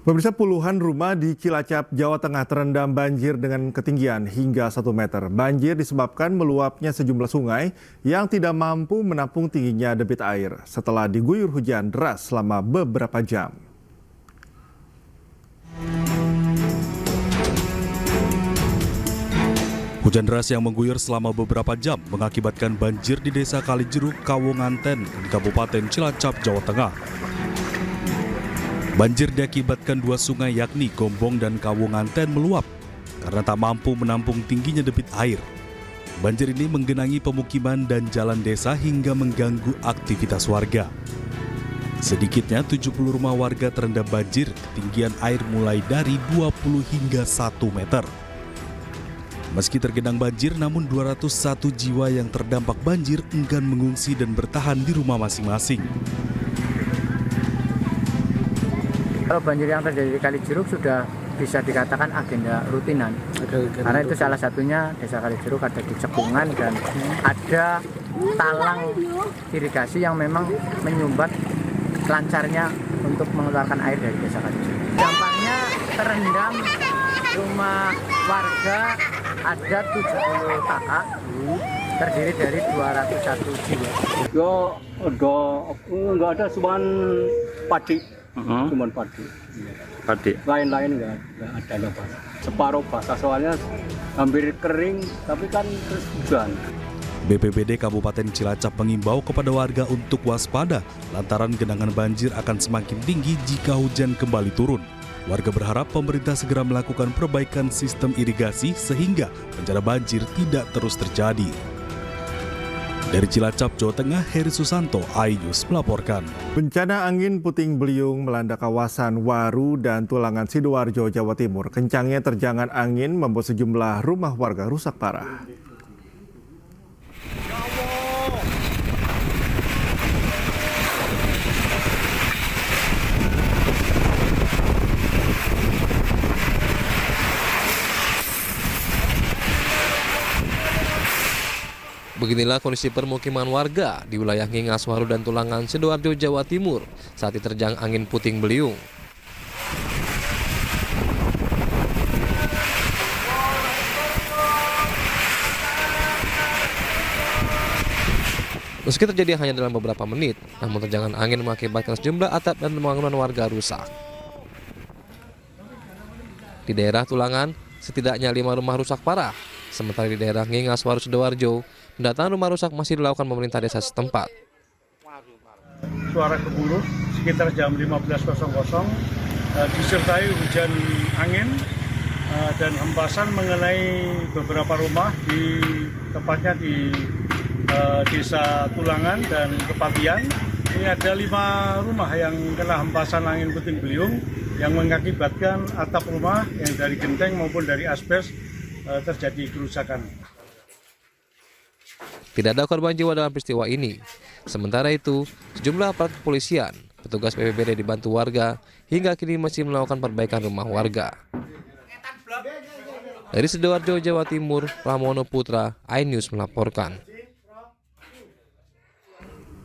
Pemirsa, puluhan rumah di Cilacap, Jawa Tengah terendam banjir dengan ketinggian hingga 1 meter. Banjir disebabkan meluapnya sejumlah sungai yang tidak mampu menampung tingginya debit air setelah diguyur hujan deras selama beberapa jam. Hujan deras yang mengguyur selama beberapa jam mengakibatkan banjir di Desa Kalijeruk, Kawonganten, Kabupaten Cilacap, Jawa Tengah. Banjir diakibatkan dua sungai yakni Gombong dan Kawonganten meluap karena tak mampu menampung tingginya debit air. Banjir ini menggenangi pemukiman dan jalan desa hingga mengganggu aktivitas warga. Sedikitnya 70 rumah warga terendam banjir, ketinggian air mulai dari 20 hingga 1 meter. Meski tergenang banjir, namun 201 jiwa yang terdampak banjir enggan mengungsi dan bertahan di rumah masing-masing. Kalau banjir yang terjadi di Kalijeruk sudah bisa dikatakan agenda rutinan. Karena itu salah satunya Desa Kalijeruk ada di cekungan dan ada talang irigasi yang memang menyumbat lancarnya untuk mengeluarkan air dari Desa Kalijeruk. Dampaknya terendam rumah warga ada 70 kakak, terdiri dari 201 jiwa. Enggak ada, cuman padi. Cuman padi. Lain-lain enggak ada apa. Separuh basah soalnya hampir kering, tapi kan terus hujan. BPBD Kabupaten Cilacap mengimbau kepada warga untuk waspada lantaran genangan banjir akan semakin tinggi jika hujan kembali turun. Warga berharap pemerintah segera melakukan perbaikan sistem irigasi sehingga bencana banjir tidak terus terjadi. Dari Cilacap, Jawa Tengah, Heri Susanto, iNews melaporkan. Bencana angin puting beliung melanda kawasan Waru dan Tulangan Sidoarjo, Jawa Timur. Kencangnya terjangan angin membuat sejumlah rumah warga rusak parah. Beginilah kondisi permukiman warga di wilayah Ngingas, Waru dan Tulangan, Sidoarjo, Jawa Timur saat diterjang angin puting beliung. Meski terjadi hanya dalam beberapa menit, namun terjangan angin mengakibatkan sejumlah atap dan bangunan warga rusak. Di daerah Tulangan, setidaknya 5 rumah rusak parah. Sementara di daerah Ngingas, Waru, Sidoarjo, pendataan rumah rusak masih dilakukan pemerintah desa setempat. Suara gemuruh sekitar jam 15.00 disertai hujan angin dan hempasan mengenai beberapa rumah tepatnya di Desa Tulangan dan Kepatian. Ini ada 5 rumah yang kena hempasan angin puting beliung yang mengakibatkan atap rumah yang dari genteng maupun dari asbes terjadi kerusakan. Tidak ada korban jiwa dalam peristiwa ini. Sementara itu, sejumlah aparat kepolisian, petugas BPBD dibantu warga, hingga kini masih melakukan perbaikan rumah warga. Dari Sidoarjo, Jawa Timur, Pramono Putra, iNews melaporkan.